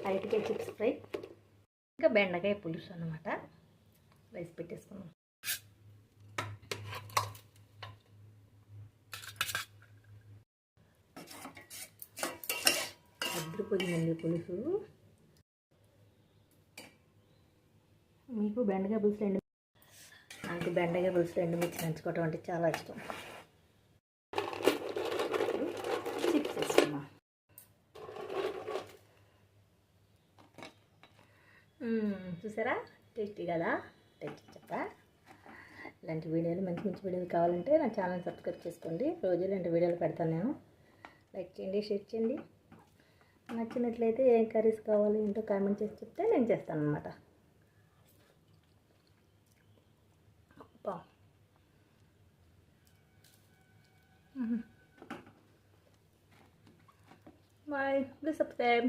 అరటికాయ chips fry, ఇంకా బెండకాయ పులుసు అన్నమాట. రైస్ పెట్టేసుకున్నాం. అద్దరిపోయిందండి పులుసు. మీకు బెండకాయ పులుసు ఎండు, నాకు బెండకాయ పులుసు ఎండుమిర్చి నంచుకోవటం అంటే చాలా ఇష్టం. చిప్స్ వేసుకున్నాం. చూసారా, టేస్టీ కదా? టేస్టీ చెప్తా. ఇలాంటి వీడియోలు, మంచి మంచి వీడియోలు కావాలంటే నా ఛానల్ సబ్స్క్రైబ్ చేసుకోండి. రోజు ఇలాంటి వీడియోలు పెడతాను నేను. లైక్ చేయండి, షేర్ చేయండి. నచ్చినట్లయితే ఏం కర్రీస్ కావాలి ఏంటో కామెంట్ చేసి చెప్తే నేను చేస్తాను అన్నమాట. Bye. Please subscribe.